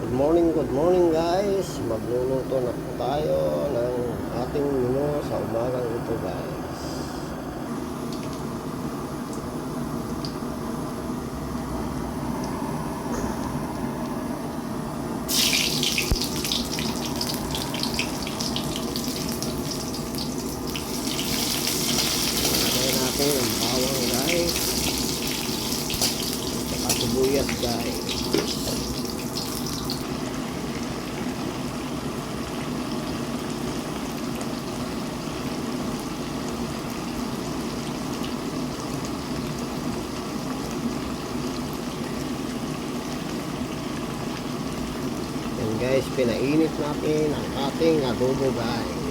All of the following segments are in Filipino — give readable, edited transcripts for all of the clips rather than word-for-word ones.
Good morning guys. Magluluto na po tayo ng ating menu sa umagang ito guys. Lagyan natin ang bawang guys. At sibuyas guys. Guys, pinainit natin ang ating adobo guys.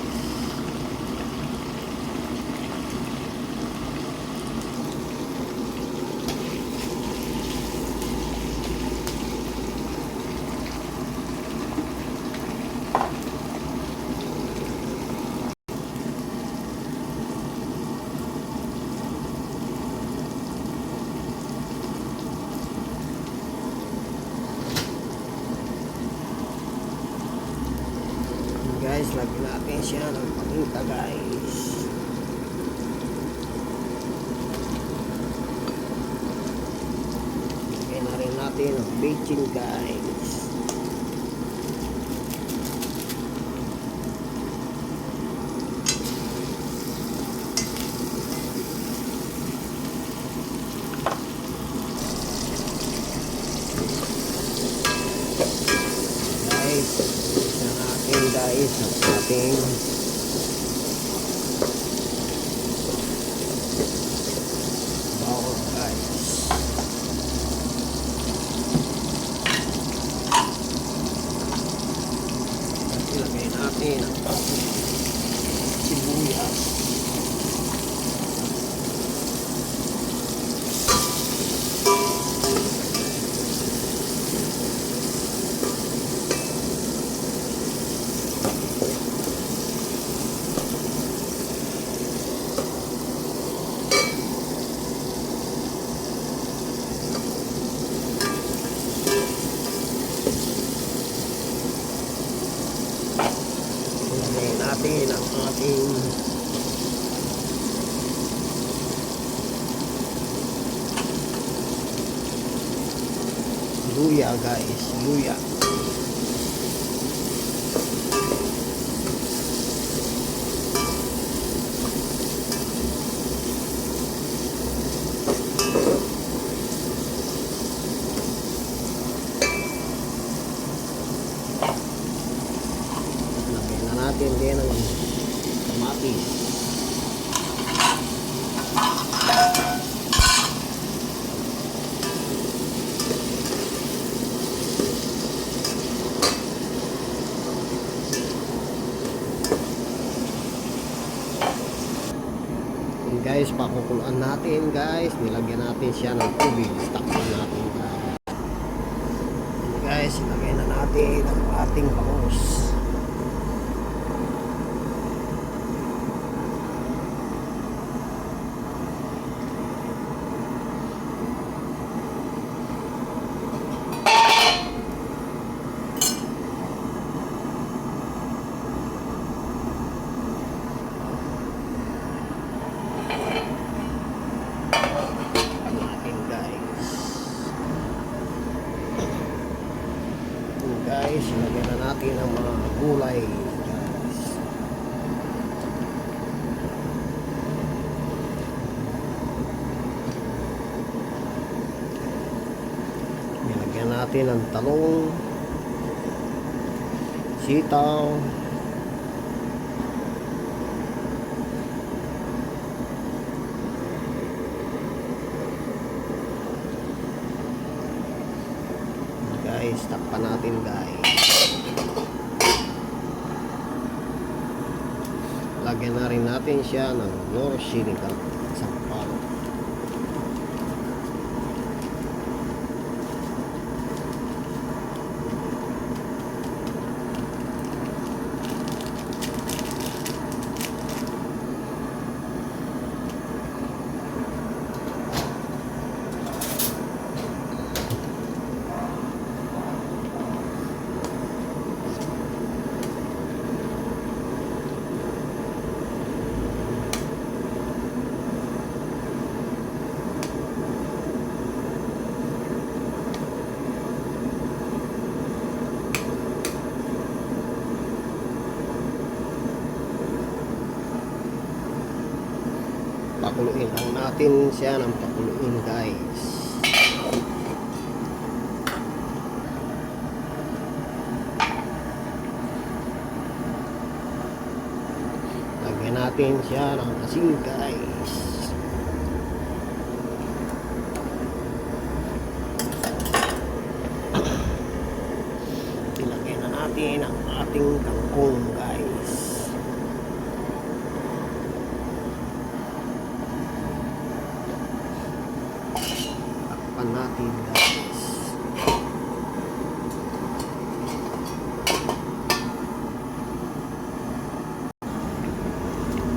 Guys, lagyan natin siya ng paminta guys. Lagyan na rin natin ang bacon guys. Guys, ang ating bawang guys. At ilagay natin ang sibuyas. Natin ang ating luya guys, luya. Natin din ang kamatis. Guys, pakukuluan natin guys. Nilagyan natin siya ng tubig. Takpan natin guys. Ilagay na natin ang ating bangus. Guys, lagyan na natin ang mga gulay guys. Nilagyan natin ang talong, sitaw, guys, takpan natin guys. Lagyan na rin natin siya ng nor sinigang sa palo. pakuluin lang natin siya ng pakuluin guys. Lagyan natin siya ng asin guys. Ilagay na natin ang ating kangkong guys. Takpan natin guys.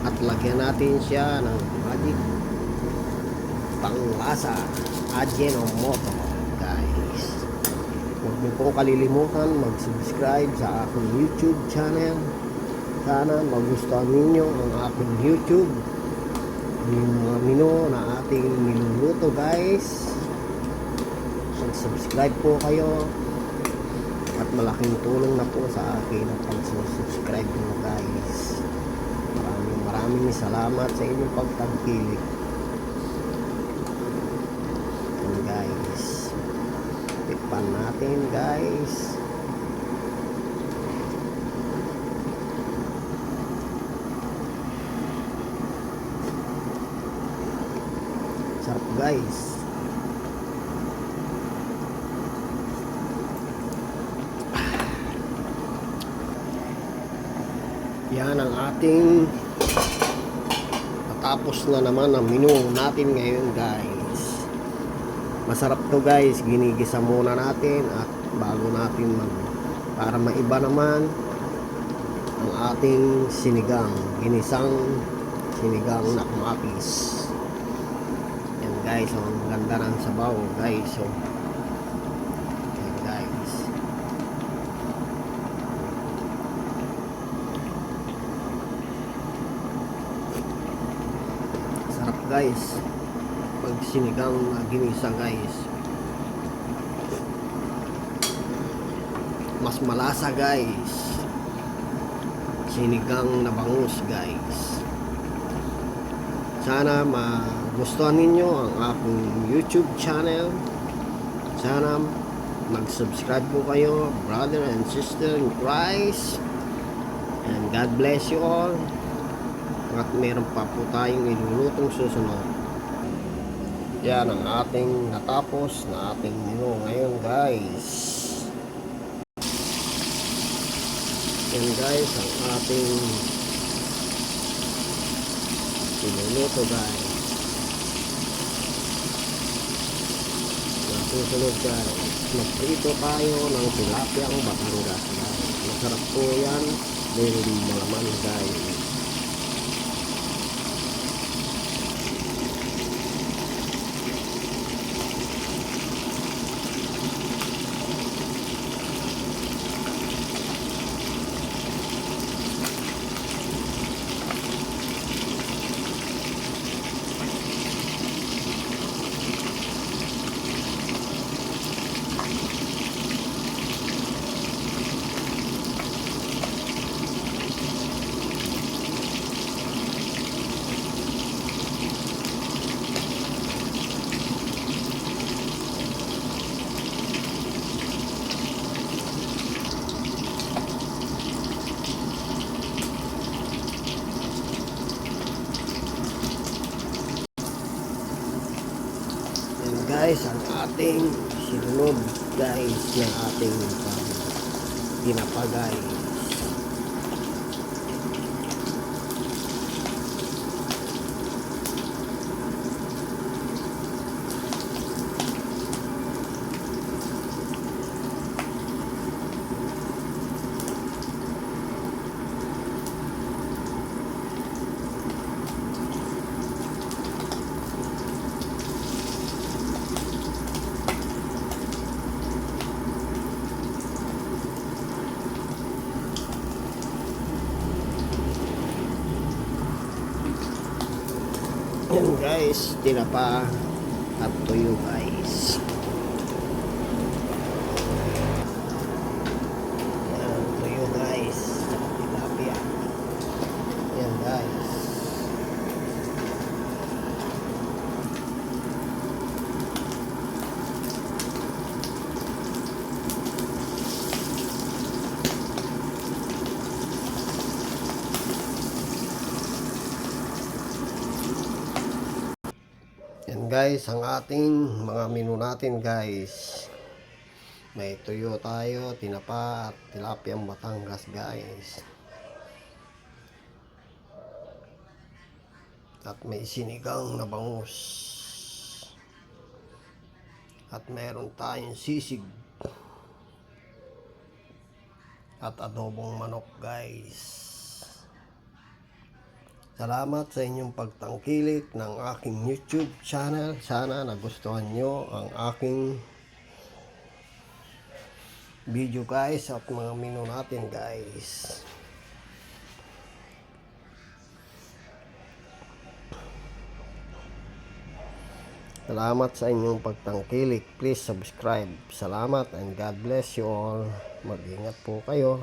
At lagyan natin siya ng magic panglasa Ajinomoto guys. Huwag niyo pong kalilimutan mag-subscribe sa aking YouTube channel. Sana magustuhan ninyo ang aking YouTube, yung mga menu na ating niluluto guys. Mag-subscribe po kayo at malaking tulong na po sa akin ang pag-subscribe mo guys. Maraming salamat sa inyong pagtangkilik. And guys, tikpan natin guys. Sarap guys. Yan ang ating tapos na naman ang menu natin ngayon guys. Masarap to guys. Ginigisa muna natin at bago natin para maiba naman ang ating sinigang, ginisang sinigang na kamatis. Yan guys, so, ang ganda ng sabaw guys. So yan guys. Sarap guys pag sinigang na ginisa guys. Mas malasa guys sinigang na bangus guys. Sana magustuhan ninyo ang aking YouTube channel. Sana mag-subscribe po kayo, brother and sister in Christ, and God bless you all. At meron pa po tayong ilulutong susunod. Yan ang ating natapos na ating menu ngayon guys. Yan guys ang ating iluluto guys. Susunod guys, magprito tayo ng tilapia ang Batangas guys. Masarap po yan, very malaman guys. Guys, ang ating sinunod guys ng ating tinapa guys. Yan guys, tinapa at tuyo guys. Yan, tuyo guys. Tilapia. Yan guys. guys ang ating mga menu natin guys. May tuyo tayo, tinapa at tilapiyang Batangas guys. At may sinigang na bangus. At meron tayong sisig. At adobong manok guys. Salamat sa inyong pagtangkilik ng aking YouTube channel. Sana nagustuhan nyo ang aking video guys at mga menu natin guys. Salamat sa inyong pagtangkilik. Please subscribe. Salamat and God bless you all. Mag-ingat po kayo.